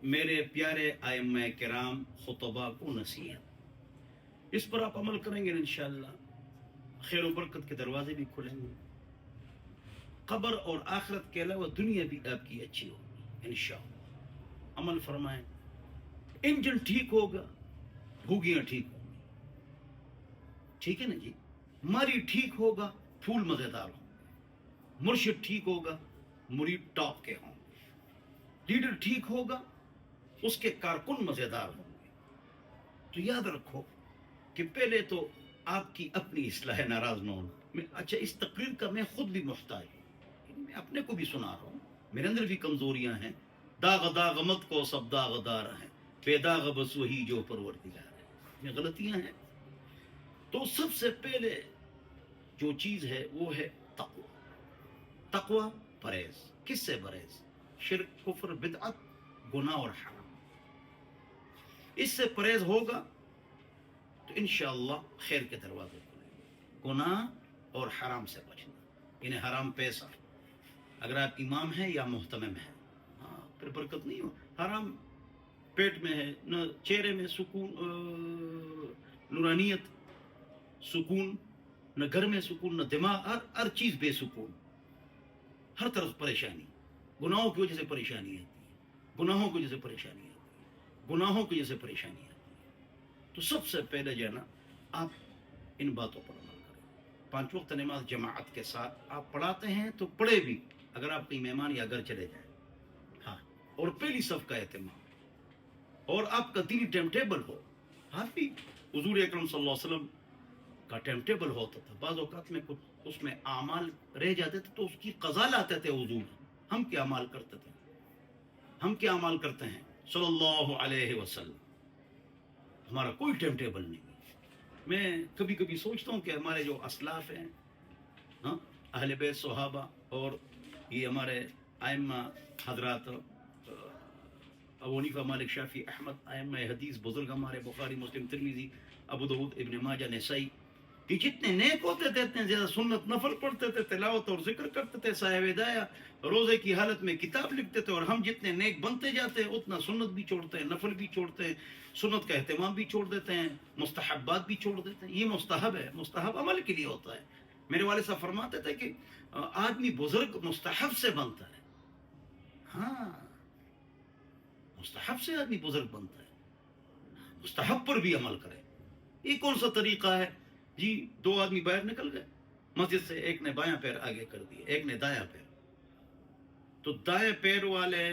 میرے پیارے ائمہ کرام خطبہ کو نصیحت، اس پر آپ عمل کریں گے انشاءاللہ خیر و برکت کے دروازے بھی کھلیں گے، قبر اور آخرت کے علاوہ دنیا بھی آپ کی اچھی ہوگی انشاءاللہ۔ عمل فرمائیں، انجن ٹھیک ہوگا، بھوگیاں ٹھیک ہوں گی، ٹھیک ہے نا جی، ماری ٹھیک ہوگا، پھول مزیدار ہوں گے، مرشد ٹھیک ہوگا، مرید ٹاپ کے ہوں گے، لیڈر ٹھیک ہوگا، اس کے کارکن مزیدار ہوں گے۔ تو یاد رکھو کہ پہلے تو آپ کی اپنی اصلاح ناراض نہ ہونا۔ اچھا، اس تقریر کا میں خود بھی محتاج ہوں، میں اپنے کو بھی سنا رہا ہوں، میرے اندر بھی کمزوریاں ہیں، داغ داغ مت کو سب داغ دار ہیں، بے داغ بس وہی جو پروردگار ہے، میں غلطیاں ہیں۔ تو سب سے پہلے جو چیز ہے وہ ہے تقوی۔ تقوی پرہیز، کس سے پرہیز؟ شرک، کفر، بدعت، گناہ اور حرام۔ اس سے پرہیز ہوگا تو انشاءاللہ خیر کے دروازے کھلیں گے۔ گناہ اور حرام سے بچنا، یعنی حرام پیسہ، اگر آپ امام ہیں یا محتمم ہیں، ہاں پھر برکت نہیں ہو۔ حرام پیٹ میں ہے، نہ چہرے میں سکون، نورانیت، سکون، نہ گھر میں سکون، نہ دماغ، ہر چیز بے سکون، ہر طرف پریشانی، گناہوں کی وجہ سے پریشانی آتی ہے، گناہوں کی وجہ سے پریشانی آتی ہے، گناہوں کی وجہ سے پریشانی آتی ہے۔ تو سب سے پہلے جو ہے نا، آپ ان باتوں پر عمل کریں۔ 5 وقت نماز جماعت کے ساتھ آپ پڑھاتے ہیں تو پڑھے بھی، اگر آپ کہیں مہمان یا گھر چلے جائیں، ہاں، اور پہلی صف کا اہتمام، اور آپ کا دینی ٹائم ٹیبل ہو۔ ہاں بھی حضور اکرم صلی اللہ علیہ وسلم کا ٹائم ٹیبل ہوتا تھا، بعض اوقات میں کچھ اس میں اعمال رہ جاتے تھے تو اس کی قضا لاتے تھے حضور، ہم کیا اعمال کرتے تھے، ہم کیا اعمال کرتے ہیں صلی اللہ علیہ وسلم، ہمارا کوئی ٹائم ٹیبل نہیں ہے۔ میں کبھی کبھی سوچتا ہوں کہ ہمارے جو اسلاف ہیں، ہاں، اہل بیت صحابہ، اور یہ ہمارے ائمہ حضرات، ابو حنیفہ، مالک، شافعی، احمد، ائمہ حدیث، بزرگ ہمارے بخاری، مسلم، ترمذی، ابو داؤد، ابن ماجہ، نسائی، یہ جتنے نیک ہوتے تھے اتنے زیادہ سنت نفل پڑھتے تھے، تلاوت اور ذکر کرتے تھے، صاحب ہدایہ روزے کی حالت میں کتاب لکھتے تھے۔ اور ہم جتنے نیک بنتے جاتے ہیں اتنا سنت بھی چھوڑتے ہیں، نفل بھی چھوڑتے ہیں، سنت کا اہتمام بھی چھوڑ دیتے ہیں، مستحبات بھی چھوڑ دیتے ہیں۔ یہ مستحب ہے، مستحب عمل کے لیے ہوتا ہے۔ میرے والد صاحب فرماتے تھے کہ آدمی بزرگ مستحب سے بنتا ہے، ہاں، مستحب سے آدمی بزرگ بنتا ہے، مستحب پر بھی عمل کرے۔ یہ کون سا طریقہ ہے جی؟ 2 آدمی باہر نکل گئے مسجد سے، ایک نے بایاں پیر آگے کر دیا، ایک نے دایاں پیر، تو دائیں پیر والے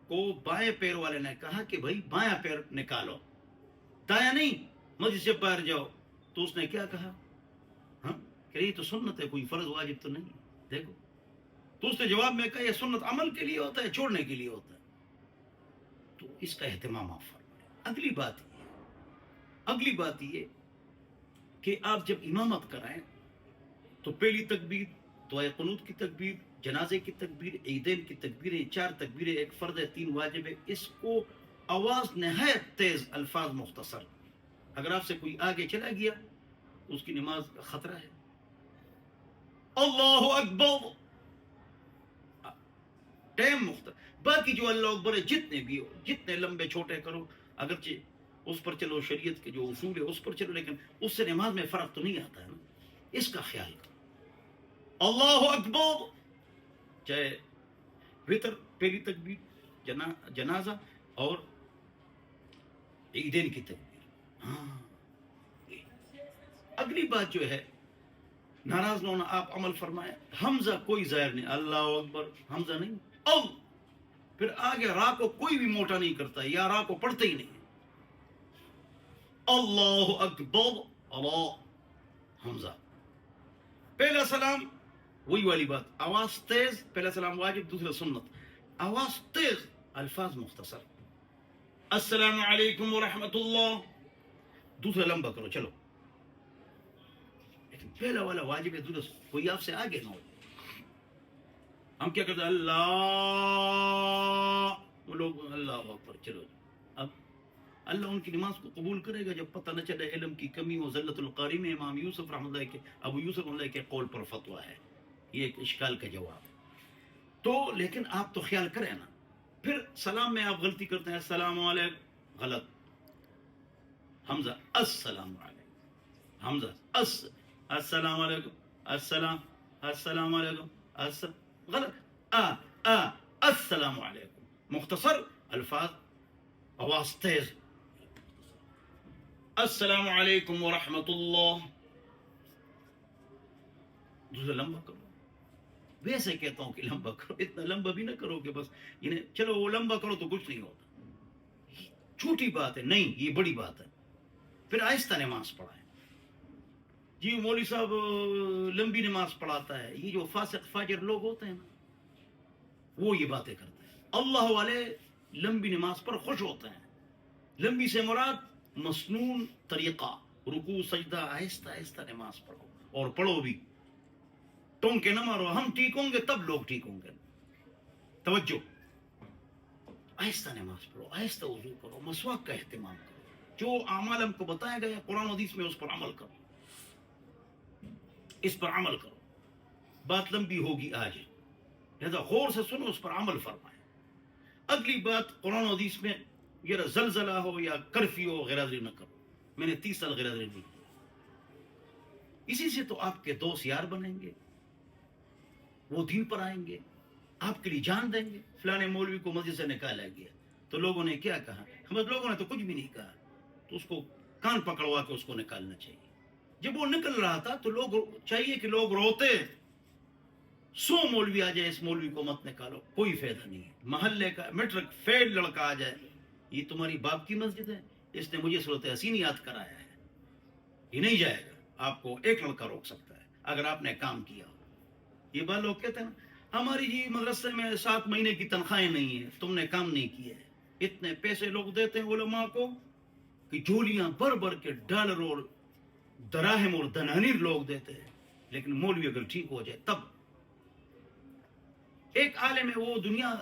کو بائیں پیر والے نے کہا کہ بھائی بایاں پیر نکالو، دایاں نہیں، مسجد سے باہر جاؤ۔ تو اس نے کیا کہا؟ ہاں، کہ یہ تو سنت ہے، کوئی فرض واجب تو نہیں ہے، دیکھو۔ تو اس نے جواب میں کہا یہ سنت عمل کے لیے ہوتا ہے، چھوڑنے کے لیے ہوتا ہے، تو اس کا اہتمام آپ فرمائیں۔ اگلی بات یہ کہ آپ جب امامت کرائیں تو پہلی تکبیر، دعائے قنوت کی تکبیر، جنازے کی تکبیر، عیدین کی تکبیریں، 4 تکبیریں، 1 فرض ہے، 3 واجب ہے، اس کو آواز نہایت تیز، الفاظ مختصر۔ اگر آپ سے کوئی آگے چلا گیا تو اس کی نماز کا خطرہ ہے۔ اللہ اکبر، ٹائم مختلف، باقی جو اللہ اکبر ہے جتنے بھی ہو، جتنے لمبے چھوٹے کرو، اگرچہ اس پر چلو، شریعت کے جو اصول ہے اس پر چلو، لیکن اس سے نماز میں فرق تو نہیں آتا ہے نا، اس کا خیال کرو۔ اللہ اکبر، چاہے وطر، پہلی تکبیر، جنازہ اور عیدین کی تکبیر، ہاں۔ اگلی بات جو ہے، ناراض نہ ہونا، آپ عمل فرمائیں، حمزہ کوئی ظاہر نہیں، اللہ اکبر حمزہ نہیں، پھر آگے را کو کوئی بھی موٹا نہیں کرتا، یا را کو پڑھتے ہی نہیں، اللہ اکبر، اللہ، حمزہ۔ پہلا سلام وہی والی بات، آواز تیز، پہلا سلام واجب، دوسرا سنت، آواز تیز، الفاظ مختصر، السلام علیکم ورحمۃ اللہ، دوسرا لمبا کرو، چلو، لیکن پہلا والا واجب ہے، دوسرا کوئی آپ سے آگے نہ ہو۔ ہم کیا کرتے ہیں؟ اللہ، وہ لوگ اللہ اکبر، چلو، اب اللہ ان کی نماز کو قبول کرے گا جب پتہ نہ چلے علم کی کمی ہو، ذلت القاری میں امام یوسف رحمۃ اللہ کے، ابو یوسف رحمۃ اللہ کے قول پر فتویٰ ہے، یہ ایک اشکال کا جواب ہے۔ تو لیکن آپ تو خیال کریں نا، پھر سلام میں آپ غلطی کرتے ہیں، السلام علیکم، غلط، حمزہ السلام علیکم، حمزہ السلام علیکم، السلام علیکم، غلط، السلام علیکم، مختصر الفاظ، آواز تیز، السلام علیکم ورحمۃ اللہ، دوسرا لمبا کرو، ویسے کہتا ہوں کہ لمبا کرو، اتنا لمبا بھی نہ کرو کہ بس چلو وہ لمبا کرو تو کچھ نہیں ہوتا، چھوٹی بات ہے، نہیں یہ بڑی بات ہے. پھر آہستہ نماز پڑھائیں. جی مولوی صاحب لمبی نماز پڑھاتا ہے، یہ جو فاسق فاجر لوگ ہوتے ہیں نا وہ یہ باتیں کرتے ہیں. اللہ والے لمبی نماز پر خوش ہوتے ہیں. لمبی سے مراد مسنون طریقہ، رکوع سجدہ آہستہ آہستہ نماز پڑھو اور پڑھو بھی، ٹونکے نہ مارو. ہم ٹھیک ہوں گے تب لوگ ٹھیک ہوں گے. توجہ، آہستہ نماز پڑھو، آہستہ وضو کرو، مسواک کا اہتمام کرو. جو اعمال ہم کو بتایا گیا قرآن و حدیث میں اس پر عمل کرو، اس پر عمل کرو. بات لمبی ہوگی آج، لہذا غور سے سنو، اس پر عمل فرمائیں. اگلی بات قرآن و حدیث میں یہ زلزلہ ہو یا کرفیو ہو غیرحاضری نہ کرو. میں نے 30 سال غیرحاضری نہیں کی. اسی سے تو آپ کے دوست یار بنیں گے، وہ دین پر آئیں گے، آپ کے لیے جان دیں گے. فلانے مولوی کو مسجد سے نکالا گیا تو لوگوں نے کیا کہا؟ لوگوں نے تو کچھ بھی نہیں کہا، تو اس کو کان پکڑوا کے اس کو نکالنا چاہیے. جب وہ نکل رہا تھا تو لوگ چاہیے کہ لوگ روتے، 100 مولوی آ جائے اس مولوی کو مت نکالو، کوئی فائدہ نہیں ہے. محلے کا میٹرک فیل لڑکا آ جائے، یہ تمہاری باپ کی مسجد ہے، اس نے مجھے صورت حسین یاد کرایا ہے، یہ نہیں جائے گا. آپ کو ایک لڑکا روک سکتا ہے اگر آپ نے کام کیا ہو. یہ بات لوگ کہتے ہیں نا، ہماری جی مدرسے میں 7 مہینے کی تنخواہیں نہیں ہیں، تم نے کام نہیں کیا ہے. اتنے پیسے لوگ دیتے ہیں علماء کو کہ جھولیاں بھر بھر کے ڈالر اور دراہم اور دنانیر لوگ دیتے ہیں، لیکن مولوی اگر ٹھیک ہو جائے تب. ایک عالم ہے وہ دنیا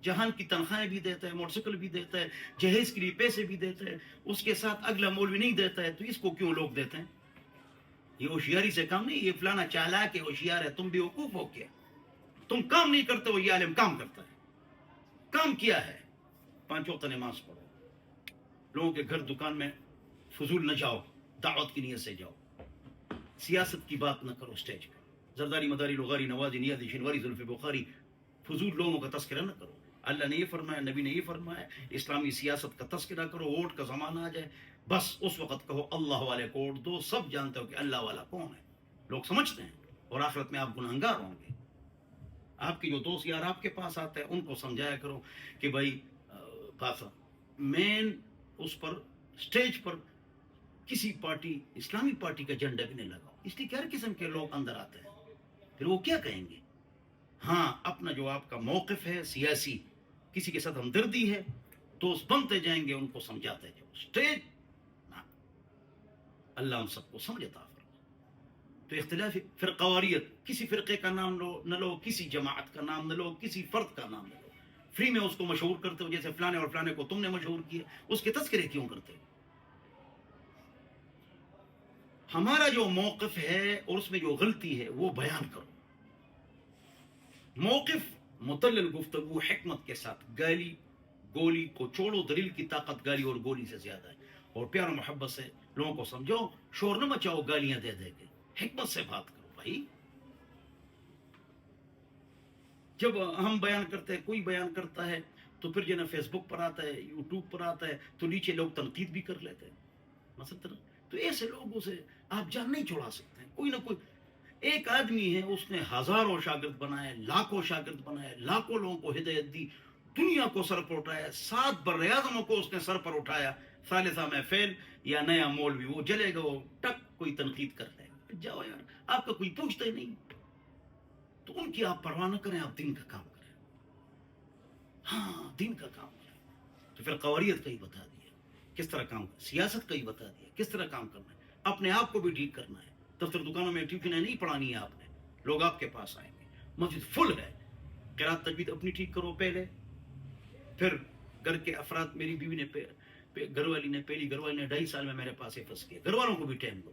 جہان کی تنخواہیں بھی دیتا ہے، موٹر سائیکل بھی دیتا ہے، جہیز کے لیے پیسے بھی دیتا ہے، اس کے ساتھ اگلا مولوی نہیں دیتا ہے، تو اس کو کیوں لوگ دیتے ہیں؟ یہ ہوشیاری سے کام نہیں، یہ فلانا چالاک ہے، ہوشیار ہے. تم بھی وقوف ہو کیا؟ تم کام نہیں کرتے ہو، یہ عالم کام کرتا ہے. کام کیا ہے؟ 5 وقت نماز پڑھو، لوگوں کے گھر دکان میں فضول نہ جاؤ، دعوت کی نیت سے جاؤ. سیاست کی بات نہ کرو اسٹیج پہ، زرداری مداری لغاری نوازی نیازی شنواری زلف بخاری، فضول لوگوں کا تذکرہ نہ کرو. اللہ نے یہ فرمایا، نبی نے یہ فرمایا. اسلامی سیاست کا تذکرہ کرو. ووٹ کا زمانہ آ جائے بس اس وقت کہو اللہ والے کو ووٹ دو. سب جانتے ہو کہ اللہ والا کون ہے، لوگ سمجھتے ہیں، اور آخرت میں آپ گنہگار ہوں گے. آپ کے جو دوست یار آپ کے پاس آتے ہیں ان کو سمجھایا کرو کہ بھائی باسا مین اس پر اسٹیج پر کسی پارٹی اسلامی پارٹی کا جھنڈا بھی نہیں لگاؤ، اس لیے کہ ہر قسم کے لوگ اندر آتے ہیں، پھر وہ کیا کہیں گے؟ ہاں اپنا جو آپ کا موقف ہے سیاسی، کسی کے ساتھ ہمدردی ہے، دوست بنتے جائیں گے، ان کو سمجھاتے جاؤ. اسٹیج نہ، اللہ ہم سب کو سمجھتا. تو اختلاف فرقواریت، کسی فرقے کا نام نہ لو، کسی جماعت کا نام نہ لو، کسی فرد کا نام نہ لو. فری میں اس کو مشہور کرتے ہو، جیسے فلانے اور فلانے کو تم نے مشہور کیا، اس کے تذکرے کیوں کرتے ہو؟ ہمارا جو موقف ہے اور اس میں جو غلطی ہے وہ بیان کرو. موقف متلل گفتگو حکمت کے ساتھ. گالی گولی کو چھوڑو، دلیل کی طاقت گالی اور گولی سے زیادہ ہے. اور پیار و محبت سے لوگوں کو سمجھو، شور نہ مچاؤ گالیاں دے دے کے، حکمت سے بات کرو بھائی. جب ہم بیان کرتے ہیں، کوئی بیان کرتا ہے تو پھر جو نا فیس بک پر آتا ہے، یوٹیوب پر آتا ہے، تو نیچے لوگ تنقید بھی کر لیتے ہیں مثلا. تو ایسے لوگوں سے آپ جان نہیں چھڑا سکتے ہیں. کوئی نہ کوئی ایک آدمی ہے، اس نے ہزاروں شاگرد بنائے، لاکھوں شاگرد بنائے، لاکھوں لوگوں کو ہدایت دی، دنیا کو سر پر اٹھایا، 7 بر اعظموں کو اس نے سر پر اٹھایا. ثالثہ میں فیل یا نیا مولوی وہ جلے گا، وہ ٹک کوئی تنقید کر لے گا. جاؤ یار، آپ کا کوئی پوچھتا ہی نہیں. تو ان کی آپ پرواہ نہ کریں، آپ دین کا کام کریں. ہاں دین کا کام کریں. تو پھر قواریت کا ہی بتا دیا کس طرح کام کریں، سیاست کا ہی بتا دیا کس طرح کام کرنا ہے. اپنے آپ کو بھی ٹھیک کرنا ہے. دفتر دکانوں میں ٹیوشنیں نہیں پڑھانی ہے آپ نے، لوگ آپ کے پاس آئیں گے. مسجد فل ہے، قرات تجوید اپنی ٹھیک کرو پہلے. پھر گھر کے افراد، میری بیوی نے گھر والی نے، پہلی گھر والی نے 2.5 سال میں میرے پاس حفظ کیا. گھر والوں کو بھی ٹائم دو.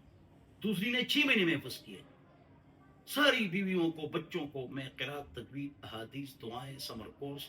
دوسری نے 6 مہینے میں حفظ کیا. ساری بیویوں کو، بچوں کو میں قرات تجوید، احادیث، دعائیں، سمر کورس،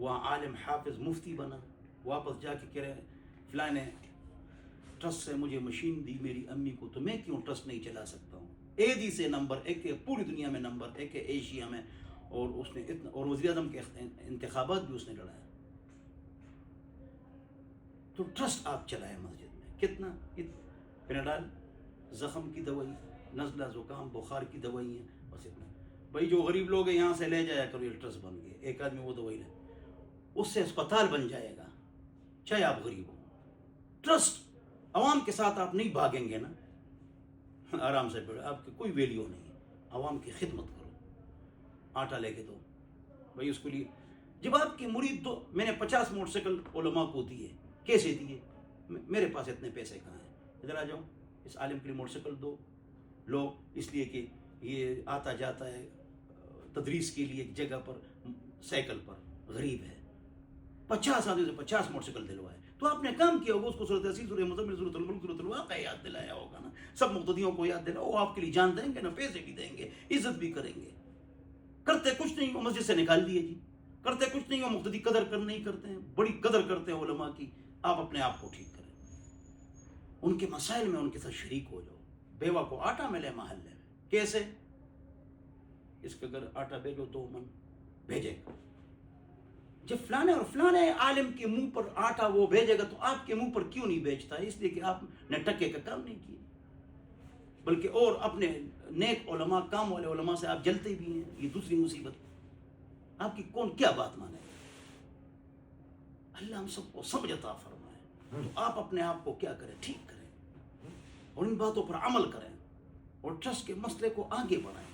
وہاں عالم حافظ مفتی بنا، واپس جا کے کہہ رہے فلاں نے ٹرسٹ سے مجھے مشین دی میری امی کو، تو میں کیوں ٹرسٹ نہیں چلا سکتا ہوں؟ ایدی سے نمبر 1 ہے، پوری دنیا میں نمبر 1 ہے، ایشیا میں، اور اس نے اتنا، اور وزیر اعظم کے انتخابات بھی اس نے لڑایا۔ تو ٹرسٹ آپ چلائیں مسجد میں، کتنا پیناڈال زخم کی دوائی، نزلہ زکام بخار کی دوائی ہیں، بس اتنا۔ بھائی جو غریب لوگ ہیں یہاں سے لے جایا کرو، یہ ٹرسٹ بن گئے، ایک آدمی وہ دوائی لے، اس سے اسپتال بن جائے گا، چاہے آپ غریب ہو۔ ٹرسٹ عوام کے ساتھ آپ نہیں بھاگیں گے نا، آرام سے بیٹھو، آپ کی کوئی ویلیو نہیں ہے، عوام کی خدمت کرو، آٹا لے کے دو بھائی اس کو لیے۔ جب آپ کے مرید دو، میں نے 50 موٹر سائیکل علماء کو دیے، کیسے دیے؟ میرے پاس اتنے پیسے کہاں ہیں، ادھر آ جاؤ، اس عالم کے لیے موٹر سائیکل دو لو، اس لیے کہ یہ آتا جاتا ہے تدریس کے لیے ایک جگہ پر سائیکل پر، غریب ہے، 50 آدمی سے 50 موٹر سائیکل دلوائے، تو آپ نے کام کیا ہوگا، اس کو سورۃ یاسین، سورۃ مزمل، سورۃ الملک، سورۃ الواقعہ یاد دلایا ہوگا نا، سب مقتدیوں کو یاد دلایا، وہ آپ کے لیے جان دیں گے نا، پیسے بھی دیں گے، عزت بھی کریں گے۔ کرتے کچھ نہیں ہو، مسجد سے نکال دیے جی، کرتے کچھ نہیں ہو، مقتدی قدر کر نہیں کرتے ہیں، بڑی قدر کرتے ہیں علماء کی، آپ اپنے آپ کو ٹھیک کریں، ان کے مسائل میں ان کے ساتھ شریک ہو جاؤ۔ بیوہ کو آٹا ملے محلے میں، کیسے؟ اس کے گھر آٹا بھیجو، 2 من بھیجے گا، جب فلانے اور فلانے عالم کے منہ پر آٹا وہ بھیجے گا تو آپ کے منہ پر کیوں نہیں بھیجتا؟ اس لیے کہ آپ نے ٹکے کا کام نہیں کیا، بلکہ اور اپنے نیک علماء، کام والے علماء سے آپ جلتے بھی ہیں، یہ دوسری مصیبت۔ آپ کی کون کیا بات مانے گا؟ اللہ ہم سب کو سمجھ عطا فرمائے، تو آپ اپنے آپ کو کیا کریں؟ ٹھیک کریں، اور ان باتوں پر عمل کریں، اور ٹرسٹ کے مسئلے کو آگے بڑھائیں۔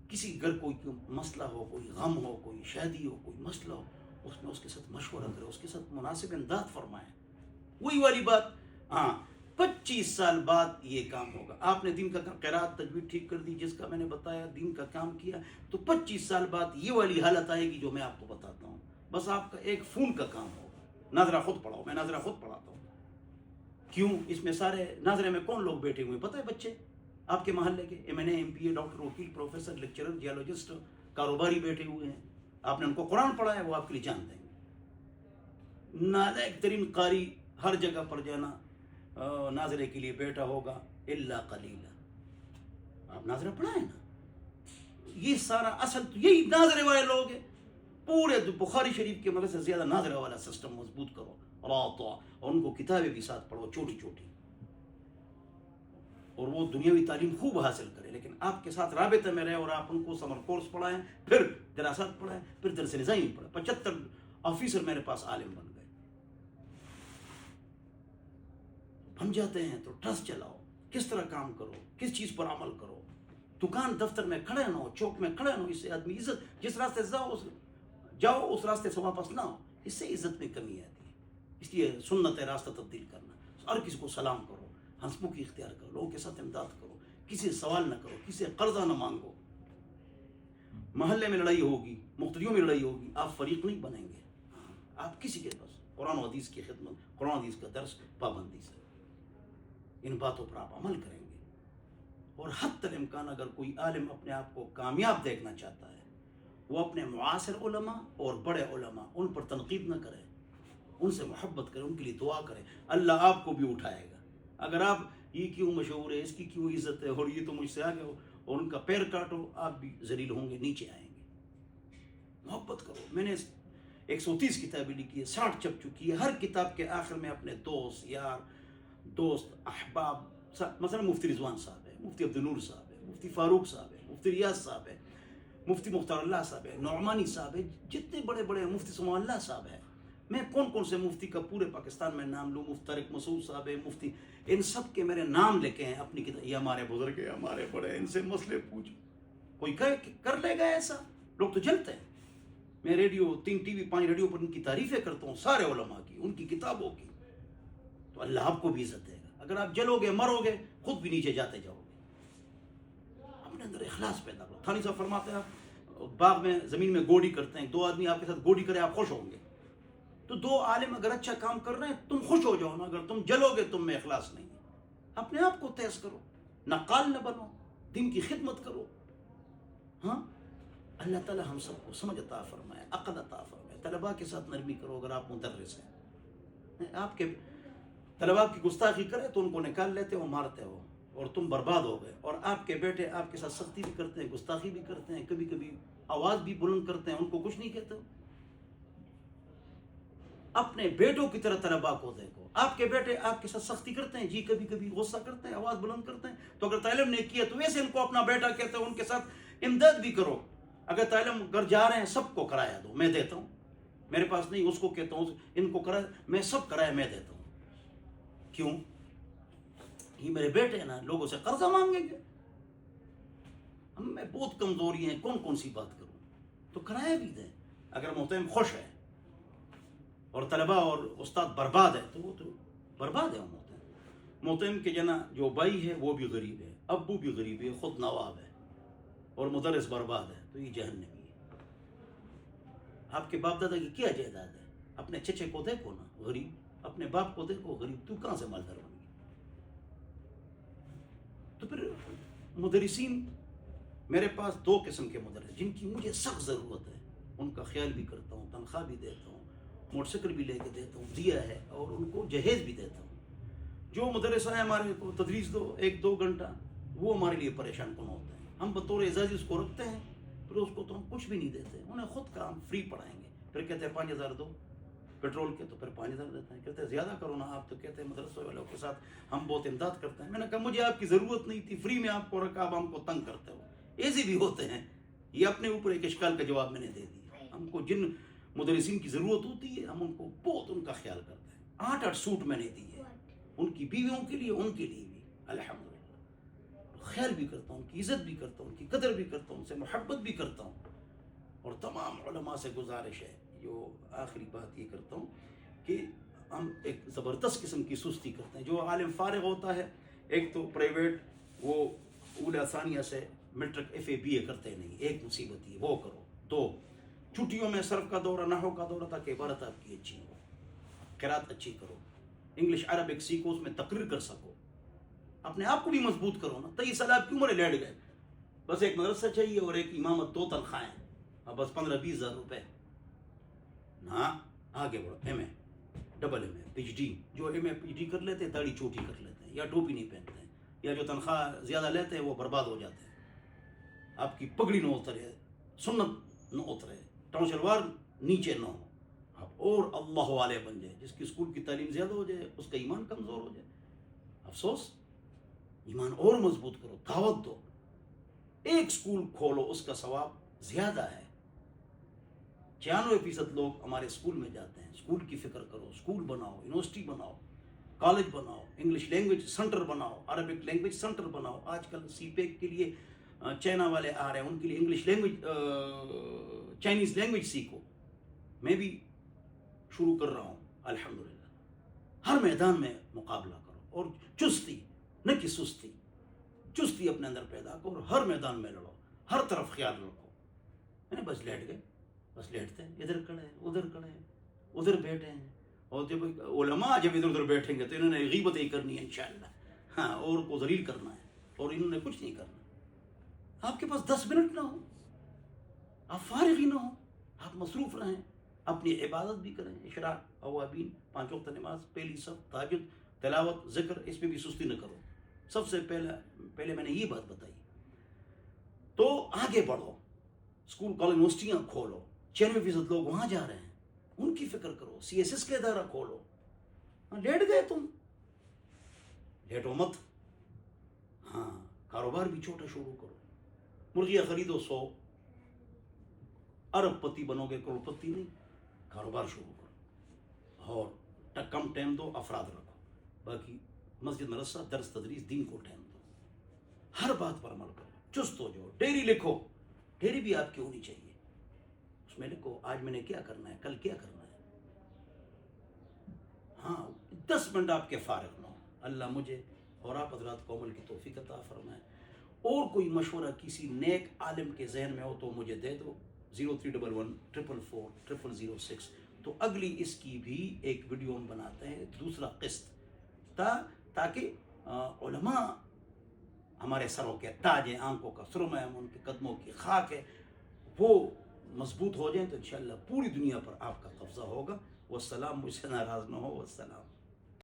کسی گھر کوئی مسئلہ ہو، کوئی غم ہو، کوئی شادی ہو، کوئی مسئلہ ہو، اس میں اس کے ساتھ مشورہ کرے، اس کے ساتھ مناسب امداد فرمائیں۔ وہی والی بات، ہاں 25 سال بعد یہ کام ہوگا۔ آپ نے دین کا قرات تجوید ٹھیک کر دی، جس کا میں نے بتایا، دین کا کام کیا، تو 25 سال بعد یہ والی حالت آئے گی جو میں آپ کو بتاتا ہوں۔ بس آپ کا ایک فون کا کام ہوگا، ناظرہ خود پڑھاؤ، میں ناظرہ خود پڑھاتا ہوں۔ کیوں؟ اس میں سارے ناظرے میں کون لوگ بیٹھے ہوئے پتہ ہے؟ بچے آپ کے محلے کے، ایم این اے، ایم پی اے، ڈاکٹر، وکیل، پروفیسر، لیکچرر، جیولوجسٹ، کاروباری بیٹھے ہوئے ہیں، آپ نے ان کو قرآن پڑھا ہے، وہ آپ کے لیے جان دیں گے۔ نالائق ترین قاری ہر جگہ پر جانا ناظرے کے لیے بیٹھا ہوگا، الا قلیلا۔ آپ ناظرہ پڑھائیں نا، یہ سارا اصل تو یہی ناظرے والے لوگ ہیں۔ پورے بخاری شریف کے مدد سے زیادہ ناظرہ والا سسٹم مضبوط کرو، اور ان کو کتابیں بھی ساتھ پڑھو، چھوٹی چھوٹی، اور وہ دنیاوی تعلیم خوب حاصل کرے، لیکن آپ کے ساتھ رابطے میں رہے، اور آپ ان کو سمر کورس پڑھائیں، پھر دراسات پڑھائیں، پھر درس نظامی پڑھائیں۔ 75 آفیسر میرے پاس عالم بن گئے، بن جاتے ہیں تو ٹرسٹ چلاؤ، کس طرح کام کرو، کس چیز پر عمل کرو، دکان دفتر میں کھڑے نہ ہو، چوک میں کھڑے نہ ہو، اس سے آدمی عزت، جس راستے سے جاؤ اس راستے سے واپس نہ ہو، اس سے عزت میں کمی آتی ہے۔ اس لیے سنت ہے راستہ تبدیل کرنا، ہر کسی کو سلام کرو، ہنسمکھی اختیار کرو، لوگوں کے ساتھ امداد کرو، کسی سے سوال نہ کرو، کسی سے قرضہ نہ مانگو۔ محلے میں لڑائی ہوگی، مقتدیوں میں لڑائی ہوگی، آپ فریق نہیں بنیں گے، آپ کسی کے پاس قرآن و حدیث کی خدمت، قرآن و حدیث کا درس پابندی سے، ان باتوں پر آپ عمل کریں گے۔ اور حتی الامکان اگر کوئی عالم اپنے آپ کو کامیاب دیکھنا چاہتا ہے، وہ اپنے معاصر علماء اور بڑے علماء ان پر تنقید نہ کرے، ان سے محبت کرے، ان کے لیے دعا کرے، اللہ آپ کو بھی اٹھائے گا۔ اگر آپ یہ کیوں مشہور ہے، اس کی کیوں عزت ہے، اور یہ تو مجھ سے آگے ہو، اور ان کا پیر کاٹو، آپ بھی ذلیل ہوں گے، نیچے آئیں گے۔ محبت کرو۔ میں نے 130 کتابیں لکھی ہے، 60 چھپ چکی ہے۔ ہر کتاب کے آخر میں اپنے دوست، یار، دوست، احباب، مثلا مفتی رضوان صاحب ہے، مفتی عبد النور صاحب ہے، مفتی فاروق صاحب ہے، مفتی ریاض صاحب ہے، مفتی مختار اللہ صاحب ہے، نعمانی صاحب ہے، جتنے بڑے بڑے، مفتی سمان اللہ صاحب ہے۔ میں کون سے مفتی کا پورے پاکستان میں نام لوں، مفتی طارق مسعود صاحب ہے، مفتی، ان سب کے میرے نام لکھے ہیں اپنی کتاب۔ یہ ہمارے بزرگ ہیں، ہمارے بڑے، ان سے مسئلے پوچھو۔ کوئی کر لے گا ایسا؟ لوگ تو جلتے ہیں۔ میں ریڈیو 3 ٹی وی 5 ریڈیو پر ان کی تعریفیں کرتا ہوں، سارے علماء کی، ان کی کتابوں کی، تو اللہ آپ کو بھی عزت دے گا۔ اگر آپ جلو گے، مرو گے، خود بھی نیچے جاتے جاؤ گے۔ اپنے اندر اخلاص پیدا کرو۔ تھانی صاحب فرماتے ہیں، آپ باغ میں زمین میں گوڑی کرتے ہیں، 2 آدمی آپ کے ساتھ گوڑی کرے، آپ خوش ہوں گے۔ تو 2 عالم اگر اچھا کام کر رہے ہیں، تم خوش ہو جاؤ نا۔ اگر تم جلو گے، تم میں اخلاص نہیں ہے۔ اپنے آپ کو تیز کرو، نقال نہ بنو، دین کی خدمت کرو۔ ہاں، اللہ تعالی ہم سب کو سمجھ عطا فرمائے، عقل عطا فرمائے، طلباء کے ساتھ نرمی کرو اگر آپ مدرس ہیں. آپ کے طلباء کی گستاخی کرے تو ان کو نکال لیتے ہو, مارتے ہو, اور تم برباد ہو گئے. اور آپ کے بیٹے آپ کے ساتھ سختی بھی کرتے ہیں, گستاخی بھی کرتے ہیں, کبھی کبھی آواز بھی بلند کرتے ہیں, ان کو کچھ نہیں کہتے. اپنے بیٹوں کی طرح طلباء کو دیکھو. آپ کے بیٹے آپ کے ساتھ سختی کرتے ہیں, جی کبھی کبھی غصہ کرتے ہیں, آواز بلند کرتے ہیں, تو اگر تعلیم نے کیا تو ویسے ان کو اپنا بیٹا کہتے ہیں, ان کے ساتھ امداد بھی کرو. اگر تعلیم گھر جا رہے ہیں سب کو کرایہ دو, میں دیتا ہوں, میرے پاس نہیں اس کو کہتا ہوں ان کو کرایہ, میں سب کرایہ میں دیتا ہوں. کیوں؟ یہ میرے بیٹے ہیں نا, لوگوں سے قرضہ مانگیں گے. ہم میں بہت کمزوری ہیں, کون سی بات کروں, تو کرایہ بھی دیں. اگر محترم خوش ہے اور طلباء اور استاد برباد ہے تو وہ تو برباد ہے. محترم کے جنا جو بھائی ہے وہ بھی غریب ہے, ابو بھی غریب ہے, خود نواب ہے, اور مدرس برباد ہے, تو یہ جہنمی ہے. آپ کے باپ دادا کی کیا جائیداد ہے؟ اپنے چچے کو دیکھو نا غریب, اپنے باپ کو دیکھو غریب, تو کہاں سے مالدار بن گئی؟ تو پھر مدرسین, میرے پاس 2 قسم کے مدرس جن کی مجھے سخت ضرورت ہے, ان کا خیال بھی کرتا ہوں, تنخواہ بھی دیتا ہوں, موٹر سائیکل بھی لے کے دیتا ہوں, دیا ہے, اور ان کو جہیز بھی دیتا ہوں. جو مدرس ہیں ہمارے کو تدریس دو 1-2 گھنٹہ, وہ ہمارے لیے پریشان کن ہوتے ہیں. ہم بطور اعزازی اس کو رکھتے ہیں, پھر اس کو تو ہم کچھ بھی نہیں دیتے. انہیں خود کا ہم فری پڑھائیں گے, پھر کہتے ہیں 5,000 دو پیٹرول کے, تو پھر 5,000 دیتے ہیں. کہتے ہیں زیادہ کرو نا آپ, تو کہتے ہیں مدرسے والوں کے ساتھ ہم بہت امداد کرتے ہیں. میں نے کہا مجھے آپ کی ضرورت نہیں تھی, فری میں آپ کو رکھا, اب ہم کو تنگ کرتے ہو. ایسے بھی ہوتے ہیں. یہ اپنے اوپر ایک اشکال کا جواب میں نے دے دیا. ہم کو جن مدرسین کی ضرورت ہوتی ہے ہم ان کو بہت ان کا خیال کرتے ہیں. 8 سوٹ میں نے دی ہے ان کی بیویوں کے لیے, ان کے لیے بھی الحمدللہ. خیال بھی کرتا ہوں, ان کی عزت بھی کرتا ہوں, ان کی قدر بھی کرتا ہوں, ان سے محبت بھی کرتا ہوں. اور تمام علماء سے گزارش ہے, جو آخری بات یہ کرتا ہوں کہ ہم ایک زبردست قسم کی سستی کرتے ہیں. جو عالم فارغ ہوتا ہے, ایک تو پرائیویٹ وہ اولا ثانیہ سے میٹرک FA BA کرتے نہیں, ایک مصیبت یہ وہ کرو. 2 چھٹیوں میں صرف کا دورہ, نحو کا دورہ, تاکہ عبارت آپ کی اچھی ہو, قرات اچھی کرو, انگلش عربک سیکھو, اس میں تقریر کر سکو, اپنے آپ کو بھی مضبوط کرو نا. 23 سال آپ کی عمر لیٹ گئے, بس ایک مدرسہ چاہیے اور ایک امامت, 2 تنخواہیں, بس 15-20 ہزار روپے. نہ آگے بڑھو, MA, AA, PhD. جو MA PhD کر لیتے ہیں داڑھی چھوٹی کر لیتے ہیں, یا ٹوپی نہیں پہنتے ہیں, یا جو تنخواہ زیادہ لیتے ہیں وہ برباد ہو جاتے ہیں. آپ کی پگڑی نہ اترے, سنت نہ اترے, ٹاؤن شلوار نیچے نہ ہو, آپ اور اللہ والے بن جائے. جس کی اسکول کی تعلیم زیادہ ہو جائے اس کا ایمان کمزور ہو جائے. افسوس, ایمان اور مضبوط کرو, دعوت دو. ایک اسکول کھولو, اس کا ثواب زیادہ ہے. 96% لوگ ہمارے اسکول میں جاتے ہیں. اسکول کی فکر کرو, اسکول بناؤ, یونیورسٹی بناؤ, کالج بناؤ, انگلش لینگویج سینٹر بناؤ, عربک لینگویج سینٹر بناؤ. آج کل CPEC کے لیے چائنا والے آ رہے ہیں, ان کے لیے انگلش لینگویج, چائنیز لینگویج سیکھو. میں بھی شروع کر رہا ہوں الحمدللہ. ہر میدان میں مقابلہ کرو, اور چستی نہ کہ سستی, چستی اپنے اندر پیدا کرو, ہر میدان میں لڑو, ہر طرف خیال رکھو. بس لیٹ گئے, بس لیٹتے ہیں, ادھر کھڑے ہیں, ادھر کھڑے ہیں, ادھر بیٹھے ہیں. اور جب علماء جب ادھر ادھر بیٹھیں گے تو انہوں نے غیبت ہی کرنی ہے انشاءاللہ, ہاں, اور کو ذلیل کرنا ہے, اور انہوں نے کچھ نہیں کرنا. آپ کے پاس 10 منٹ نہ ہو, آپ فارغ ہی نہ ہو, آپ مصروف رہیں, اپنی عبادت بھی کریں, اشراق, اوابین, 5 وقت نماز, پہلی صف, تہجد, تلاوت, ذکر, اس میں بھی سستی نہ کرو. سب سے پہلے میں نے یہ بات بتائی. تو آگے بڑھو, اسکول کالج یونیورسٹیاں کھولو. 96% لوگ وہاں جا رہے ہیں, ان کی فکر کرو. CSS کا ادارہ کھولو. لیٹ گئے تم, لیٹو مت. ہاں, کاروبار بھی چھوٹا شروع کرو. مرغیاں خریدو 100, ارب پتی بنو گے, کروڑ پتی نہیں. کاروبار شروع کرو, اور کم ٹائم دو, افراد رکھو. باقی مسجد مدرسہ, درس تدریس, دین کو ٹائم دو. ہر بات پر عمل کرو, چست ہو جاؤ. ڈیری لکھو, ڈیری بھی آپ کی ہونی چاہیے. اس میں لکھو آج میں نے کیا کرنا ہے, کل کیا کرنا ہے. ہاں, 10 منٹ آپ کے فارغ نہ ہو. اللہ مجھے اور آپ حضرات کو عمل کی توفیق عطا فرمائے. اور کوئی مشورہ کسی نیک عالم کے ذہن میں ہو تو مجھے دے دو. 0311 444 0006. تو اگلی اس کی بھی ایک ویڈیو ہم بناتے ہیں, دوسرا قسط, تاکہ علماء ہمارے سروں کے تاج ہیں, آنکھوں کا سرما ہے, ان کے قدموں کی خاک ہے, وہ مضبوط ہو جائیں تو انشاءاللہ پوری دنیا پر آپ کا قبضہ ہوگا. والسلام، مجھ سے ناراض نہ ہو. والسلام.